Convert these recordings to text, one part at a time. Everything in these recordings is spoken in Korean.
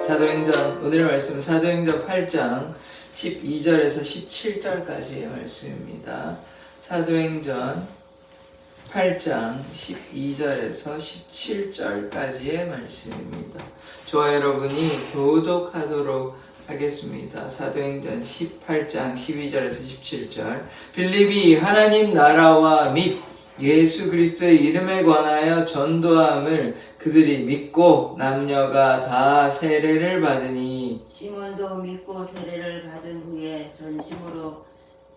사도행전, 오늘의 말씀은 사도행전 8장 12절에서 17절까지의 말씀입니다. 사도행전 8장 12절에서 17절까지의 말씀입니다. 저와 여러분이 교독하도록 하겠습니다. 사도행전 18장 12절에서 17절. 빌립이 하나님 나라와 및 예수 그리스도의 이름에 관하여 전도함을 그들이 믿고 남녀가 다 세례를 받으니 시몬도 믿고 세례를 받은 후에 전심으로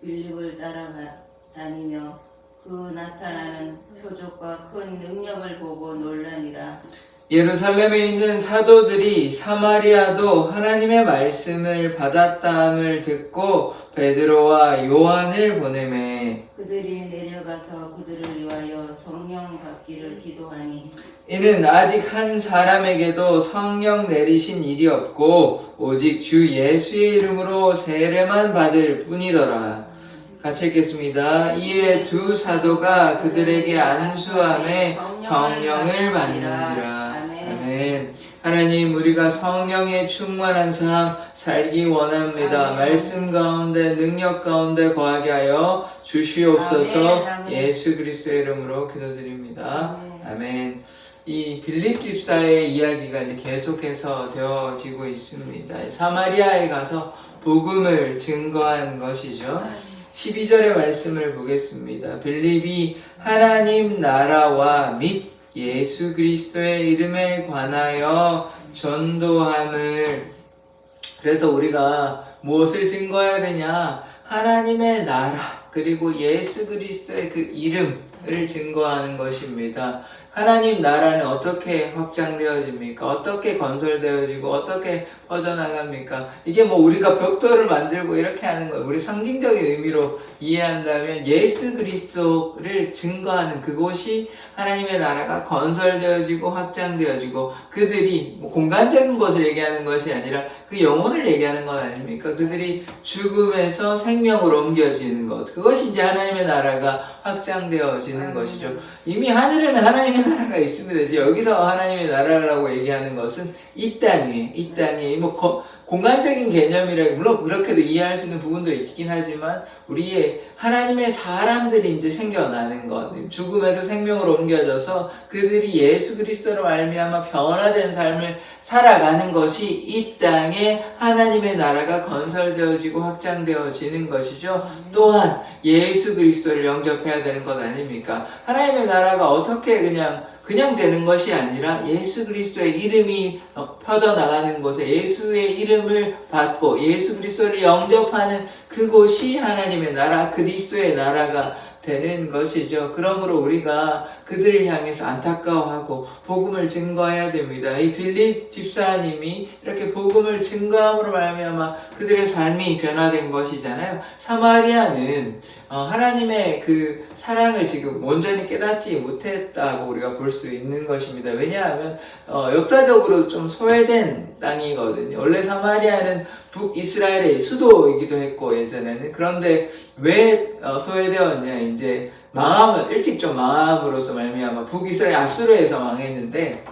빌립을 따라다니며 그 나타나는 표적과 큰 능력을 보고 놀라니라. 예루살렘에 있는 사도들이 사마리아도 하나님의 말씀을 받았다함을 듣고 베드로와 요한을 보내매 그들이 내려가서 그들을 위하여 성령 받기를 기도하니 이는 아직 한 사람에게도 성령 내리신 일이 없고 오직 주 예수의 이름으로 세례만 받을 뿐이더라. 같이 읽겠습니다. 이에 두 사도가 그들에게 안수함에 성령을 받는지라. 아멘. 하나님, 우리가 성령의 충만한 삶 살기 원합니다. 말씀 가운데 능력 가운데 거하게 하여 주시옵소서. 예수 그리스도의 이름으로 기도드립니다. 아멘. 이 빌립 집사의 이야기가 이제 계속해서 되어지고 있습니다. 사마리아에 가서 복음을 증거한 것이죠. 12절의 말씀을 보겠습니다. 빌립이 하나님 나라와 및 예수 그리스도의 이름에 관하여 전도함을, 그래서 우리가 무엇을 증거해야 되냐? 하나님의 나라 그리고 예수 그리스도의 그 이름을 증거하는 것입니다. 하나님 나라는 어떻게 확장되어집니까? 어떻게 건설되어지고 어떻게 퍼져나갑니까? 이게 뭐 우리가 벽돌을 만들고 이렇게 하는 거예요. 우리 상징적인 의미로 이해한다면 예수 그리스도를 증거하는 그곳이 하나님의 나라가 건설되어지고 확장되어지고, 그들이 뭐 공간적인 것을 얘기하는 것이 아니라 그 영혼을 얘기하는 것 아닙니까? 그들이 죽음에서 생명으로 옮겨지는 것, 그것이 이제 하나님의 나라가 확장되어지는 것이죠. 이미 하늘에는 하나님의 나라가 있습니다. 이제 여기서 하나님의 나라라고 얘기하는 것은 이 땅에 뭐 공간적인 개념이라 물론 그렇게도 이해할 수 있는 부분도 있긴 하지만, 우리의 하나님의 사람들이 이제 생겨나는 것, 죽음에서 생명으로 옮겨져서 그들이 예수 그리스도로 말미암아 변화된 삶을 살아가는 것이 이 땅에 하나님의 나라가 건설되어지고 확장되어지는 것이죠. 또한 예수 그리스도를 영접해야 되는 것 아닙니까? 하나님의 나라가 어떻게 그냥 되는 것이 아니라 예수 그리스도의 이름이 퍼져나가는 곳에 예수의 이름을 받고 예수 그리스도를 영접하는 그곳이 하나님의 나라, 그리스도의 나라가 되는 것이죠. 그러므로 우리가 그들을 향해서 안타까워하고 복음을 증거해야 됩니다. 이 빌립 집사님이 이렇게 복음을 증거함으로 말미암아 그들의 삶이 변화된 것이잖아요. 사마리아는 하나님의 그 사랑을 지금 온전히 깨닫지 못했다고 우리가 볼 수 있는 것입니다. 왜냐하면 역사적으로 좀 소외된 땅이거든요. 원래 사마리아는 북이스라엘의 수도이기도 했고 예전에는. 그런데 왜 소외되었냐? 이제 일찍 좀 망함으로써 말미암아 북이스라엘 아수르에서 망했는데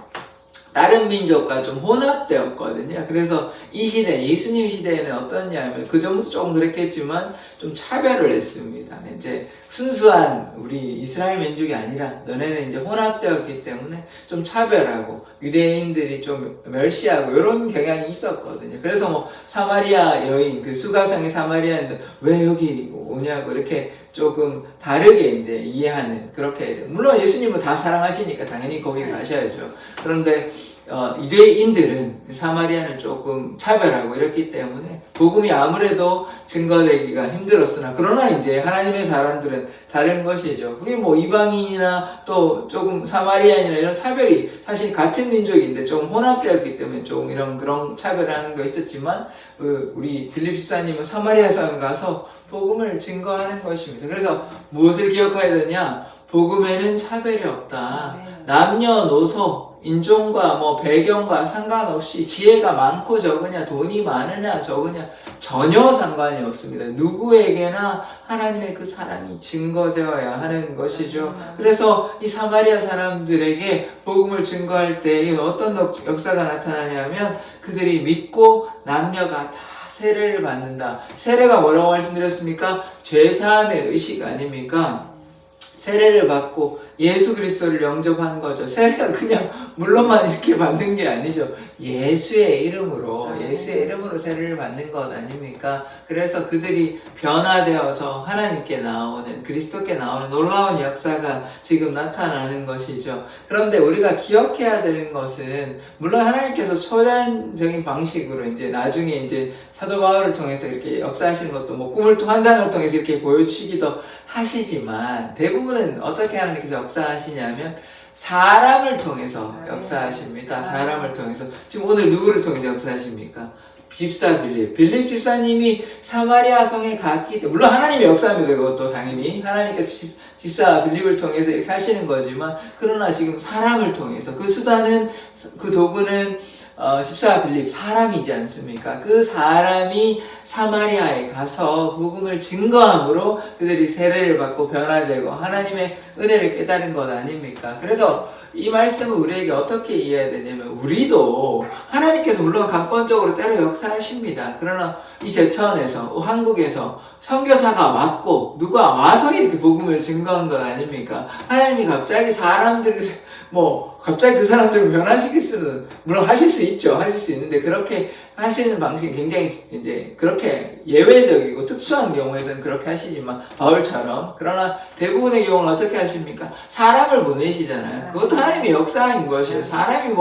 다른 민족과 좀 혼합되었거든요. 그래서 이 시대, 예수님 시대에는 어떻냐면, 그 전부터 조금 그랬겠지만 좀 차별을 했습니다. 이제 순수한 우리 이스라엘 민족이 아니라 너네는 이제 혼합되었기 때문에 좀 차별하고 유대인들이 좀 멸시하고 이런 경향이 있었거든요. 그래서 뭐 사마리아 여인, 그 수가성의 사마리아인들 왜 여기 오냐고 이렇게 조금 다르게 이제 이해하는, 그렇게, 물론 예수님은 다 사랑하시니까 당연히 거기를 가셔야죠. 그런데 유대인들은 사마리아를 조금 차별하고 이랬기 때문에 복음이 아무래도 증거되기가 힘들었으나, 그러나 이제 하나님의 사람들은 다른 것이죠. 그게 뭐 이방인이나 또 조금 사마리아인이나 이런 차별이 사실 같은 민족인데 조금 혼합되었기 때문에 조금 그런 차별하는 거 있었지만, 우리 빌립 집사님은 사마리아 성에 가서 복음을 증거하는 것입니다. 그래서 무엇을 기억해야 되냐? 복음에는 차별이 없다. 남녀노소 인종과 뭐 배경과 상관없이 지혜가 많고 적으냐, 돈이 많으냐 적으냐 전혀 상관이 없습니다. 누구에게나 하나님의 그 사랑이 증거되어야 하는 것이죠. 그래서 이 사마리아 사람들에게 복음을 증거할 때 어떤 역사가 나타나냐면 그들이 믿고 남녀가 다 세례를 받는다. 세례가 뭐라고 말씀드렸습니까? 죄사함의 의식 아닙니까? 세례를 받고 예수 그리스도를 영접하는 거죠. 세례가 그냥 물론만 이렇게 받는 게 아니죠. 예수의 이름으로 세례를 받는 것 아닙니까? 그래서 그들이 변화되어서 하나님께 나오는, 그리스도께 나오는 놀라운 역사가 지금 나타나는 것이죠. 그런데 우리가 기억해야 되는 것은, 물론 하나님께서 초자연적인 방식으로 이제 나중에 이제 사도 바울을 통해서 이렇게 역사하시는 것도 뭐 꿈을 환상을 통해서 이렇게 보여주시기도 하시지만, 대부분은 어떻게 하나님께서 역사하시냐면 사람을 통해서 역사하십니다. 사람을 통해서. 지금 오늘 누구를 통해서 역사하십니까? 집사 빌립 집사님이 사마리아 성에 갔기 때문에, 물론 하나님의 역사입니다. 그것도 당연히 하나님께서 집사 빌립을 통해서 이렇게 하시는 거지만, 그러나 지금 사람을 통해서, 그 수단은, 그 도구는 집사 빌립 사람이지 않습니까? 그 사람이 사마리아에 가서 복음을 증거함으로 그들이 세례를 받고 변화되고 하나님의 은혜를 깨달은 것 아닙니까? 그래서 이 말씀은 우리에게 어떻게 이해해야 되냐면, 우리도 하나님께서 물론 각본적으로 때로 역사하십니다. 그러나 이 제천에서, 한국에서 선교사가 왔고 누가 와서 이렇게 복음을 증거한 것 아닙니까? 하나님이 갑자기 사람들을 갑자기 그 사람들을 변화시킬 수는, 물론 하실 수 있죠. 하실 수 있는데, 그렇게 하시는 방식이 굉장히 이제 그렇게 예외적이고 특수한 경우에서는 그렇게 하시지만, 바울처럼. 그러나 대부분의 경우는 어떻게 하십니까? 사람을 보내시잖아요. 그것도 하나님의 역사인 것이에요. 사람이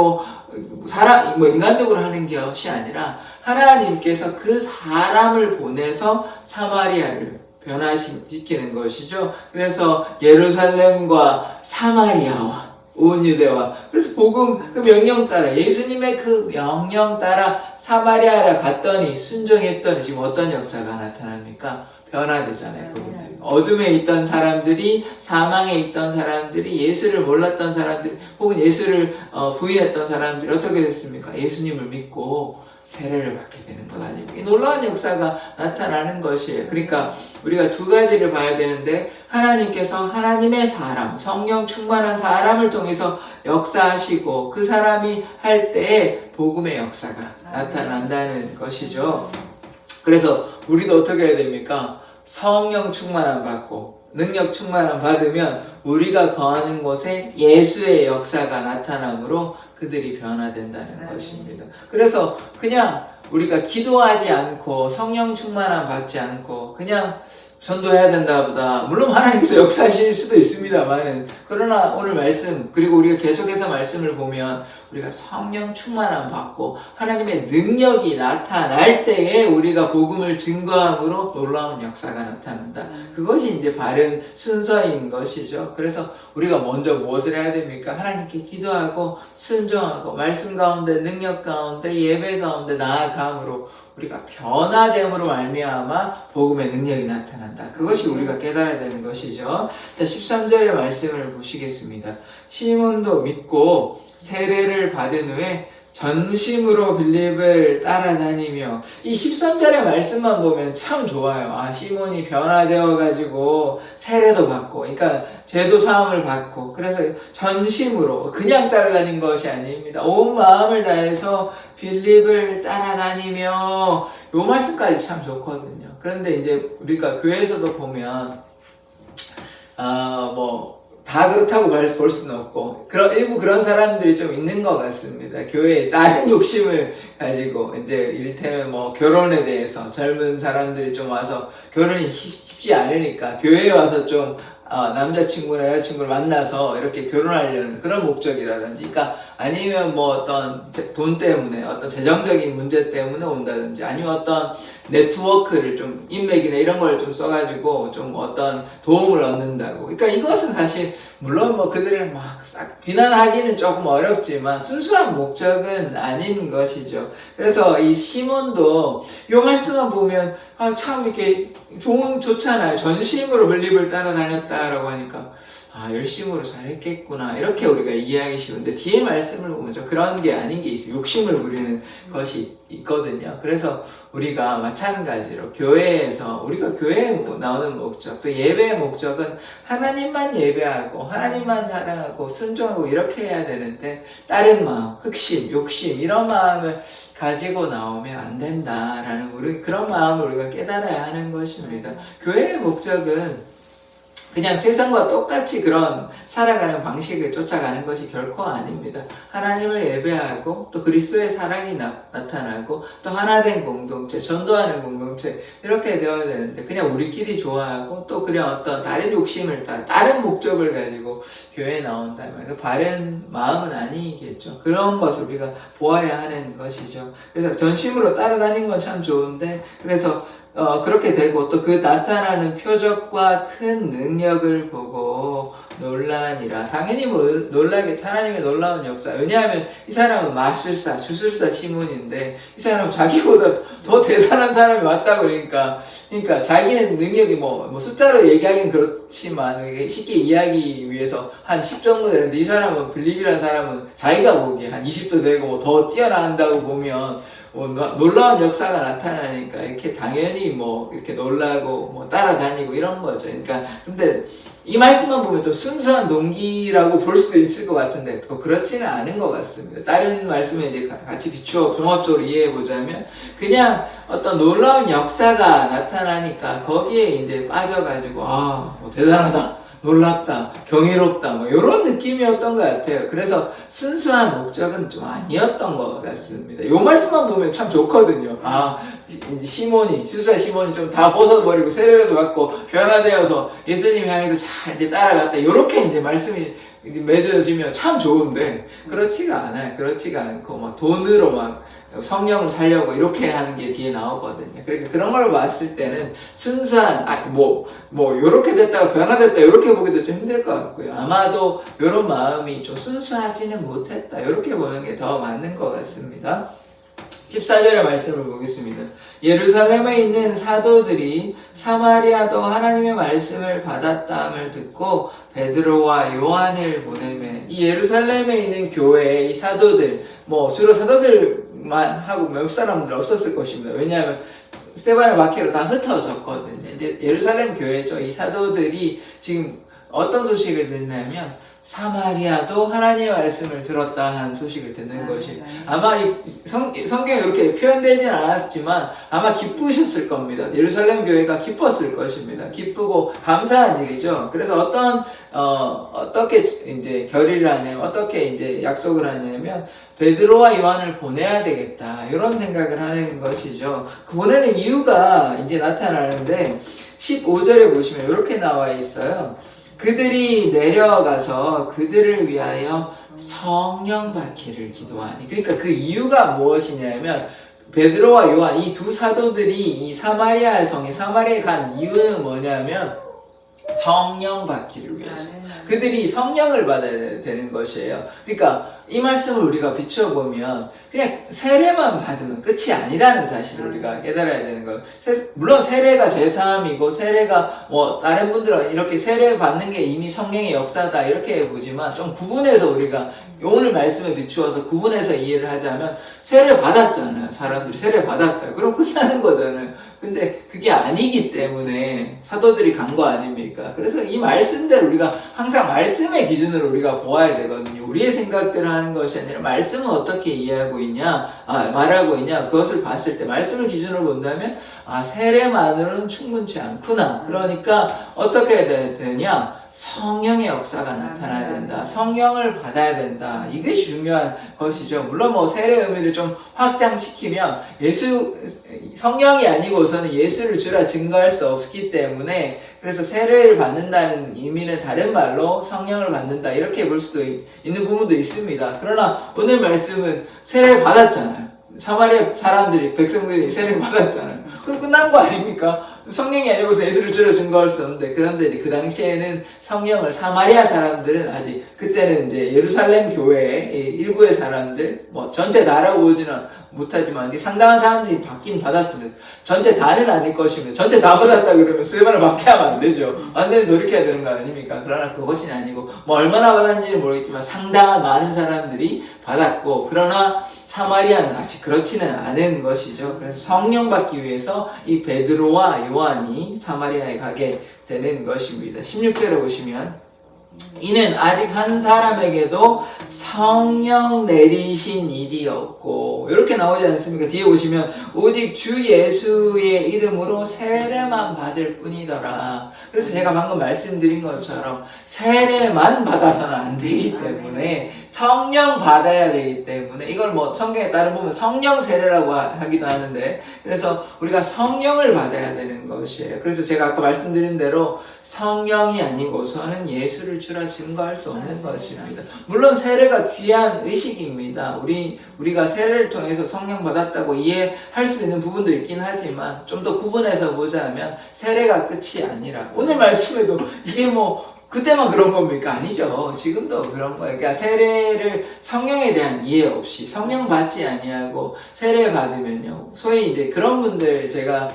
인간적으로 하는 것이 아니라, 하나님께서 그 사람을 보내서 사마리아를 변화시키는 것이죠. 그래서 예루살렘과 사마리아와 온 유대와, 그래서 복음 그 명령 따라, 예수님의 그 명령 따라 사마리아를 갔더니, 순종했더니 지금 어떤 역사가 나타납니까? 변화되잖아요. 그분들이. 어둠에 있던 사람들이, 사망에 있던 사람들이, 예수를 몰랐던 사람들이, 혹은 예수를 부인했던 사람들이 어떻게 됐습니까? 예수님을 믿고 세례를 받게 되는 것 아닙니까? 이 놀라운 역사가 나타나는 것이에요. 그러니까 우리가 두 가지를 봐야 되는데, 하나님께서 하나님의 사람, 성령 충만한 사람을 통해서 역사하시고, 그 사람이 할 때에 복음의 역사가 나타난다는 것이죠. 그래서 우리도 어떻게 해야 됩니까? 성령 충만함 받고 능력 충만함 받으면 우리가 거하는 곳에 예수의 역사가 나타나므로 그들이 변화된다는 것입니다. 그래서 그냥 우리가 기도하지 않고 성령 충만함 받지 않고 그냥 전도해야 된다 보다, 물론 하나님께서 역사하실 수도 있습니다만은, 그러나 오늘 말씀, 그리고 우리가 계속해서 말씀을 보면 우리가 성령 충만함 받고 하나님의 능력이 나타날 때에 우리가 복음을 증거함으로 놀라운 역사가 나타난다. 그것이 이제 바른 순서인 것이죠. 그래서 우리가 먼저 무엇을 해야 됩니까? 하나님께 기도하고 순종하고 말씀 가운데, 능력 가운데, 예배 가운데 나아감으로 우리가 변화됨으로 말미암아 복음의 능력이 나타난다. 그것이 우리가 깨달아야 되는 것이죠. 자, 13절의 말씀을 보시겠습니다. 시몬도 믿고 세례를 받은 후에 전심으로 빌립을 따라다니며, 이 13절의 말씀만 보면 참 좋아요. 아, 시몬이 변화되어가지고 세례도 받고, 그러니까 죄도 사함을 받고, 그래서 전심으로 그냥 따라다닌 것이 아닙니다. 온 마음을 다해서 빌립을 따라다니며, 요 말씀까지 참 좋거든요. 그런데 이제 우리가 교회에서도 보면 다 그렇다고 볼 수는 없고, 일부 그런 사람들이 좀 있는 것 같습니다. 교회에 다른 욕심을 가지고, 이제 이를테면 결혼에 대해서 젊은 사람들이 좀 와서, 결혼이 쉽지 않으니까 교회에 와서 좀 남자친구나 여자친구를 만나서 이렇게 결혼하려는 그런 목적이라든지, 그러니까 아니면 어떤 돈 때문에, 어떤 재정적인 문제 때문에 온다든지, 아니면 어떤 네트워크를 좀, 인맥이나 이런 걸 좀 써가지고 좀 어떤 도움을 얻는다고. 그러니까 이것은 사실 물론 그들을 싹 비난하기는 조금 어렵지만 순수한 목적은 아닌 것이죠. 그래서 이 시몬도 이 말씀만 보면 참 이렇게 좋잖아요. 전심으로 빌립을 따라다녔다라고 하니까 열심으로 잘했겠구나 이렇게 우리가 이해하기 쉬운데 뒤에 말씀을 보면 좀 그런 게 아닌 게 있어요. 욕심을 부리는 것이 있거든요. 그래서 우리가 마찬가지로 교회에서 우리가 교회에 나오는 목적 또 예배의 목적은 하나님만 예배하고 하나님만 사랑하고 순종하고 이렇게 해야 되는데 다른 마음, 흑심, 욕심 이런 마음을 가지고 나오면 안 된다라는 그런 마음을 우리가 깨달아야 하는 것입니다. 교회의 목적은 그냥 세상과 똑같이 그런 살아가는 방식을 쫓아가는 것이 결코 아닙니다. 하나님을 예배하고 또 그리스도의 사랑이 나타나고 또 하나된 공동체, 전도하는 공동체 이렇게 되어야 되는데 그냥 우리끼리 좋아하고 또 그냥 어떤 다른 욕심을 따라 다른 목적을 가지고 교회에 나온다면 그 바른 마음은 아니겠죠. 그런 것을 우리가 보아야 하는 것이죠. 그래서 전심으로 따라다니는 건 참 좋은데 그래서 그렇게 되고 또 그 나타나는 표적과 큰 능력을 보고 놀라니라. 당연히 놀라겠죠. 하나님의 놀라운 역사. 왜냐하면 이 사람은 마술사, 주술사 시몬인데 이 사람은 자기보다 더 대단한 사람이 왔다 그러니까 자기는 능력이 뭐 숫자로 얘기하기는 그렇지만 쉽게 이해하기 위해서 한 10 정도 되는데 이 사람은 빌립이라는 사람은 자기가 보기에 한 20도 되고 더 뛰어난다고 보면 놀라운 역사가 나타나니까 이렇게 당연히 이렇게 놀라고 따라다니고 이런 거죠. 그러니까 근데 이 말씀만 보면 또 순수한 동기라고 볼 수도 있을 것 같은데 또 그렇지는 않은 것 같습니다. 다른 말씀에 이제 같이 비추어 종합적으로 이해해 보자면 그냥 어떤 놀라운 역사가 나타나니까 거기에 이제 빠져가지고 대단하다. 놀랍다, 경이롭다, 이런 느낌이었던 것 같아요. 그래서 순수한 목적은 좀 아니었던 것 같습니다. 이 말씀만 보면 참 좋거든요. 이제 수사 시몬이 좀 다 벗어버리고 세례를 받고 변화되어서 예수님 향해서 잘 이제 따라갔다. 이렇게 이제 말씀이 이제 맺어지면 참 좋은데, 그렇지가 않아요. 그렇지가 않고, 돈으로 성령을 살려고 이렇게 하는 게 뒤에 나오거든요. 그러니까 그런 걸 봤을 때는 순수한, 요렇게 됐다가 변화됐다, 요렇게 보기도 좀 힘들 것 같고요. 아마도 요런 마음이 좀 순수하지는 못했다, 요렇게 보는 게 더 맞는 것 같습니다. 14절의 말씀을 보겠습니다. 예루살렘에 있는 사도들이 사마리아도 하나님의 말씀을 받았다함을 듣고 베드로와 요한을 보내매, 이 예루살렘에 있는 교회의 이 사도들, 주로 사도들만 하고 몇 사람들 없었을 것입니다. 왜냐하면 스데반의 박해로 다 흩어졌거든요. 이제 예루살렘 교회죠. 이 사도들이 지금 어떤 소식을 듣냐면 사마리아도 하나님의 말씀을 들었다 한 소식을 듣는 것이, 아마 이 성경에 이렇게 표현되진 않았지만 아마 기쁘셨을 겁니다. 예루살렘 교회가 기뻤을 것입니다. 기쁘고 감사한 일이죠. 그래서 어떻게 이제 결의를 하냐면, 어떻게 이제 약속을 하냐면 베드로와 요한을 보내야 되겠다, 이런 생각을 하는 것이죠. 그 보내는 이유가 이제 나타나는데 15절에 보시면 이렇게 나와 있어요. 그들이 내려가서 그들을 위하여 성령 받기를 기도하니. 그러니까 그 이유가 무엇이냐면, 베드로와 요한 이 두 사도들이 이 사마리아 성에 사마리아에 간 이유는 뭐냐면 성령 받기를 위해서. 그들이 성령을 받아야 되는 것이에요. 그러니까 이 말씀을 우리가 비춰보면 그냥 세례만 받으면 끝이 아니라는 사실을 우리가 깨달아야 되는 거예요. 물론 세례가 제3이고 세례가 다른 분들은 이렇게 세례 받는 게 이미 성령의 역사다 이렇게 보지만, 좀 구분해서 우리가 오늘 말씀에 비추어서 구분해서 이해를 하자면, 세례 받았잖아요. 사람들이 세례 받았다. 그럼 끝나는 거잖아요. 근데 그게 아니기 때문에 사도들이 간 거 아닙니까? 그래서 이 말씀대로 우리가 항상 말씀의 기준으로 우리가 보아야 되거든요. 우리의 생각대로 하는 것이 아니라 말씀은 어떻게 이해하고 있냐, 말하고 있냐, 그것을 봤을 때 말씀을 기준으로 본다면 세례만으로는 충분치 않구나. 그러니까 어떻게 해야 되냐? 성령의 역사가 나타나야 된다. 성령을 받아야 된다. 이것이 중요한 것이죠. 물론 세례 의미를 좀 확장시키면 성령이 아니고서는 예수를 주라 증거할 수 없기 때문에, 그래서 세례를 받는다는 의미는 다른 말로 성령을 받는다 이렇게 볼 수도 있는 부분도 있습니다. 그러나 오늘 말씀은 세례를 받았잖아요. 사마리아 사람들이, 백성들이 세례를 받았잖아요. 그럼 끝난 거 아닙니까? 성령이 아니고서 예수를 주로 증거할 수 없는데, 그런데 이제 그 당시에는 성령을 사마리아 사람들은 아직, 그때는 이제 예루살렘 교회의 일부의 사람들, 뭐 전체 다라고 보지는 못하지만 상당한 사람들이 받긴 받았습니다. 전체 다는 아닐 것이면, 전체 다 받았다 그러면 세번을 받게 하면 안 되죠. 완전히 돌이켜야 되는 거 아닙니까? 그러나 그것이 아니고, 뭐 얼마나 받았는지는 모르겠지만 상당한 많은 사람들이 받았고, 그러나 사마리아는 아직 그렇지는 않은 것이죠. 그래서 성령 받기 위해서 이 베드로와 요한이 사마리아에 가게 되는 것입니다. 16절에 보시면, 이는 아직 한 사람에게도 성령 내리신 일이 없고, 이렇게 나오지 않습니까? 뒤에 보시면 오직 주 예수의 이름으로 세례만 받을 뿐이더라. 그래서 제가 방금 말씀드린 것처럼 세례만 받아서는 안 되기 때문에 성령 받아야 되기 때문에, 이걸 뭐 성경에 따라 보면 성령 세례라고 하기도 하는데, 그래서 우리가 성령을 받아야 되는 것이에요. 그래서 제가 아까 말씀드린 대로 성령이 아니고서는 예수를 주라 증거할 수 없는 것입니다. 물론 세례가 귀한 의식입니다. 우리가 세례를 통해서 성령 받았다고 이해할 수 있는 부분도 있긴 하지만, 좀 더 구분해서 보자면 세례가 끝이 아니라, 오늘 말씀에도 이게 뭐 그때만 그런 겁니까? 아니죠. 지금도 그런 거예요. 그러니까 세례를 성령에 대한 이해 없이 성령 받지 아니하고 세례 받으면요, 소위 이제 그런 분들, 제가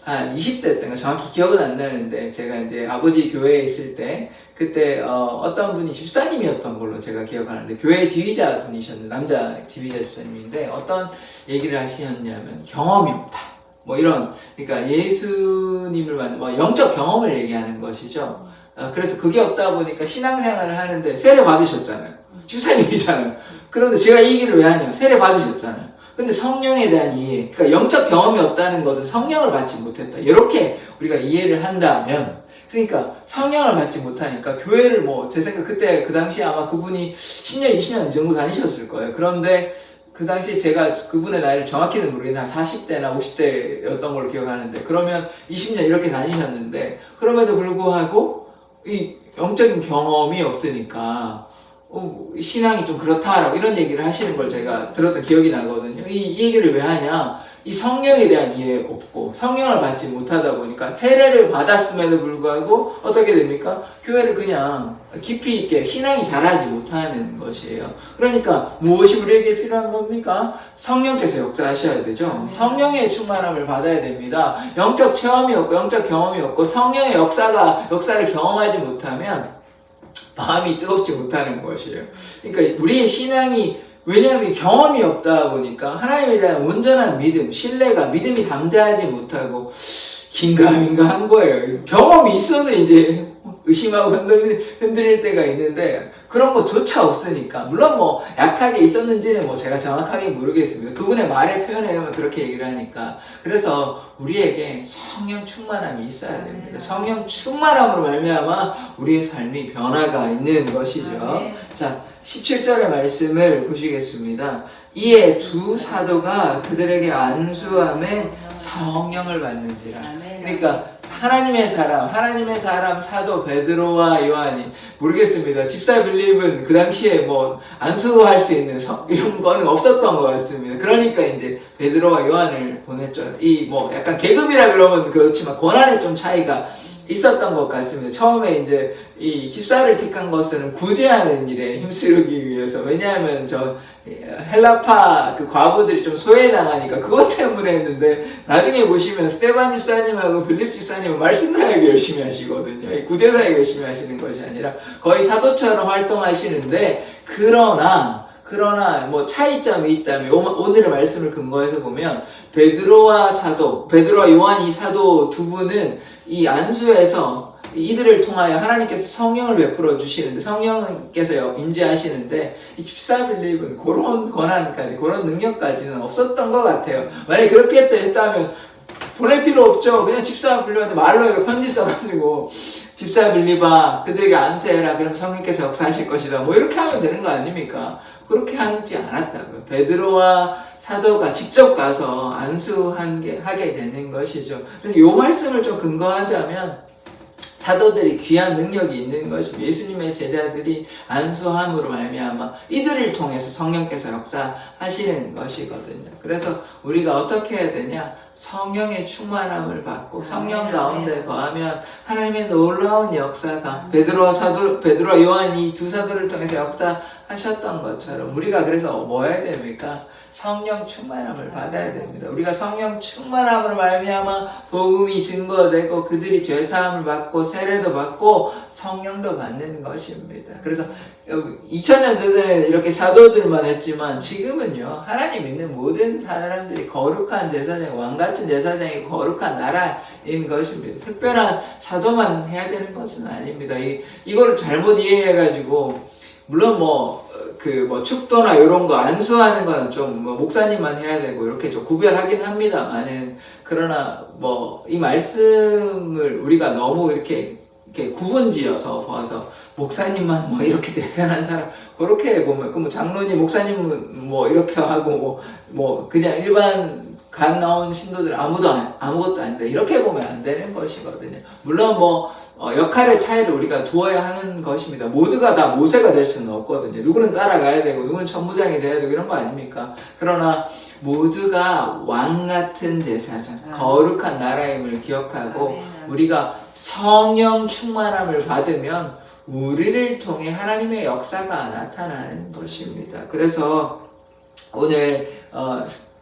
한 20대 때인가 정확히 기억은 안 나는데, 제가 이제 아버지 교회에 있을 때 그때 어떤 분이 집사님이었던 걸로 제가 기억하는데, 교회 지휘자 분이셨는데, 남자 지휘자 집사님인데 어떤 얘기를 하시었냐면 경험이 없다, 뭐 이런, 그러니까 예수님을 만나 뭐 영적 경험을 얘기하는 것이죠. 그래서 그게 없다 보니까 신앙생활을 하는데, 세례 받으셨잖아요. 집사님이잖아요. 그런데 제가 이 얘기를 왜 하냐, 세례 받으셨잖아요. 근데 성령에 대한 이해, 그러니까 영적 경험이 없다는 것은 성령을 받지 못했다, 이렇게 우리가 이해를 한다면, 그러니까 성령을 받지 못하니까 교회를 뭐, 제 생각 그때 그 당시에 아마 그분이 10년 20년 정도 다니셨을 거예요. 그런데 그 당시에 제가 그분의 나이를 정확히는 모르겠는데 한 40대나 50대였던 걸로 기억하는데, 그러면 20년 이렇게 다니셨는데, 그럼에도 불구하고 이 영적인 경험이 없으니까 신앙이 좀 그렇다라고 이런 얘기를 하시는 걸 제가 들었던 기억이 나거든요. 이 얘기를 왜 하냐, 이 성령에 대한 이해 없고 성령을 받지 못하다 보니까 세례를 받았음에도 불구하고 어떻게 됩니까? 교회를 그냥 깊이 있게 신앙이 자라지 못하는 것이에요. 그러니까 무엇이 우리에게 필요한 겁니까? 성령께서 역사하셔야 되죠. 성령의 충만함을 받아야 됩니다. 영적 체험이 없고 영적 경험이 없고 성령의 역사를 경험하지 못하면 마음이 뜨겁지 못하는 것이에요. 그러니까 우리의 신앙이, 왜냐하면 경험이 없다 보니까 하나님에 대한 온전한 믿음, 신뢰가, 믿음이 담대하지 못하고 긴가민가 한 거예요. 경험이 있어도 이제 의심하고 흔들릴 때가 있는데, 그런 것조차 없으니까, 물론 뭐 약하게 있었는지는 뭐 제가 정확하게 모르겠습니다. 그분의 말에 표현하면 그렇게 얘기를 하니까. 그래서 우리에게 성령 충만함이 있어야 됩니다. 성령 충만함으로 말미암아 우리의 삶이 변화가 있는 것이죠. 자, 17절의 말씀을 보시겠습니다. 이에 두 사도가 그들에게 안수함에 성령을 받는지라. 그러니까 하나님의 사람 사도 베드로와 요한이, 모르겠습니다. 집사 빌립은 그 당시에 뭐 안수할 수 있는 이런 거는 없었던 것 같습니다. 그러니까 이제 베드로와 요한을 보냈죠. 이 뭐 약간 계급이라 그러면 그렇지만 권한의 좀 차이가 있었던 것 같습니다. 처음에 이제 이 집사를 택한 것은 구제하는 일에 힘쓰기 위해서, 왜냐하면 저 헬라파 그 과부들이 좀 소외당하니까 그것 때문에 했는데, 나중에 보시면 스테반 집사님하고 빌립 집사님은 말씀 사역 열심히 하시거든요. 구대 사역 열심히 하시는 것이 아니라 거의 사도처럼 활동하시는데, 그러나 뭐 차이점이 있다면, 오늘의 말씀을 근거해서 보면 베드로와 요한 이 사도 두 분은 이 안수에서 이들을 통하여 하나님께서 성령을 베풀어 주시는데, 성령께서 임재하시는데, 이 집사 빌립은 그런 권한까지, 그런 능력까지는 없었던 것 같아요. 만약에 그렇게 했다면 보낼 필요 없죠. 그냥 집사 빌립한테 말로 편지 써가지고, 집사 빌립아 그들에게 안수해라, 그럼 성령께서 역사하실 것이다, 뭐 이렇게 하면 되는 거 아닙니까? 그렇게 하지 않았다고요. 베드로와 사도가 직접 가서 안수하게 되는 것이죠. 이 말씀을 좀 근거하자면, 사도들이 귀한 능력이 있는 것입니다. 예수님의 제자들이 안수함으로 말미암아 이들을 통해서 성령께서 역사하시는 것이거든요. 그래서 우리가 어떻게 해야 되냐? 성령의 충만함을 받고 성령 가운데 거하면 하나님의 놀라운 역사가 베드로와 요한 이 두 사도를 통해서 역사하셨던 것처럼 우리가 그래서 뭐 해야 됩니까? 성령 충만함을 받아야 됩니다. 우리가 성령 충만함으로 말미암아 복음이 증거되고 그들이 죄사함을 받고 세례도 받고 성령도 받는 것입니다. 그래서 2000년 전에는 이렇게 사도들만 했지만 지금은요, 하나님 믿는 모든 사람들이 거룩한 제사장, 왕같은 제사장이 거룩한 나라인 것입니다. 특별한 사도만 해야 되는 것은 아닙니다. 이거를 잘못 이해해가지고 물론 축도나 이런 거 안수하는 거는 좀 목사님만 해야 되고 이렇게 좀 구별하긴 합니다만은, 그러나 이 말씀을 우리가 너무 이렇게 구분지어서 봐서 목사님만 이렇게 대단한 사람 그렇게 보면 장로님 목사님은 이렇게 하고 그냥 일반 간 나온 신도들 아무것도 아니다 이렇게 보면 안 되는 것이거든요. 물론 역할의 차이를 우리가 두어야 하는 것입니다. 모두가 다 모세가 될 수는 없거든요. 누구는 따라가야 되고 누구는 천부장이 돼야 되고 이런 거 아닙니까? 그러나 모두가 왕 같은 제사장, 거룩한 나라임을 기억하고 우리가 성령 충만함을 받으면 우리를 통해 하나님의 역사가 나타나는 것입니다. 그래서 오늘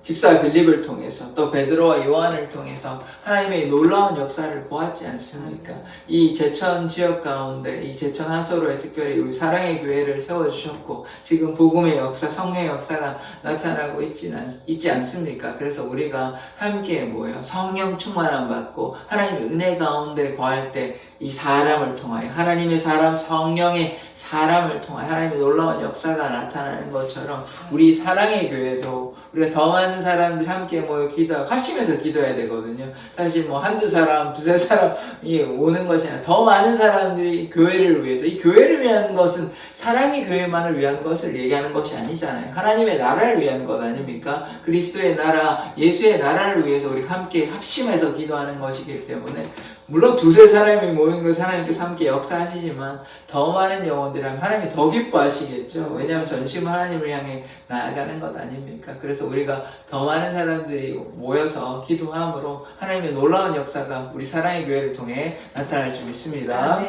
집사 빌립을 통해서 또 베드로와 요한을 통해서 하나님의 놀라운 역사를 보았지 않습니까? 이 제천 지역 가운데 이 제천 하소로에 특별히 우리 사랑의 교회를 세워주셨고 지금 복음의 역사, 성령의 역사가 나타나고 있지 않습니까? 그래서 우리가 함께 모여 성령 충만함 받고 하나님의 은혜 가운데 거할 때 이 사람을 통하여 하나님의 사람, 성령의 사람을 통하여 하나님의 놀라운 역사가 나타나는 것처럼 우리 사랑의 교회도 우리가 더 많은 사람들 함께 모여 기도하고 합심해서 기도해야 되거든요. 사실 한두 사람, 두세 사람이 오는 것이 아니라 더 많은 사람들이 교회를 위해서, 이 교회를 위한 것은 사랑의 교회만을 위한 것을 얘기하는 것이 아니잖아요. 하나님의 나라를 위한 것 아닙니까? 그리스도의 나라, 예수의 나라를 위해서 우리가 함께 합심해서 기도하는 것이기 때문에 물론 두세 사람이 모인 것을 하나님께서 함께 역사하시지만 더 많은 영혼들이라면 하나님이 더 기뻐하시겠죠. 왜냐하면 전심 하나님을 향해 나아가는 것 아닙니까? 그래서 우리가 더 많은 사람들이 모여서 기도함으로 하나님의 놀라운 역사가 우리 사랑의 교회를 통해 나타날 줄 믿습니다.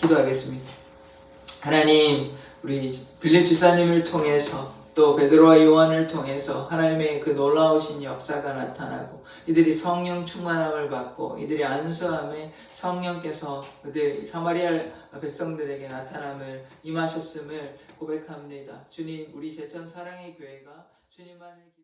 기도하겠습니다. 하나님, 우리 빌립 지사님을 통해서 또 베드로와 요한을 통해서 하나님의 그 놀라우신 역사가 나타나고 이들이 성령 충만함을 받고 이들이 안수함에 성령께서 그들 사마리아 백성들에게 나타남을 임하셨음을 고백합니다. 주님, 우리 제천 사랑의 교회가 주님만을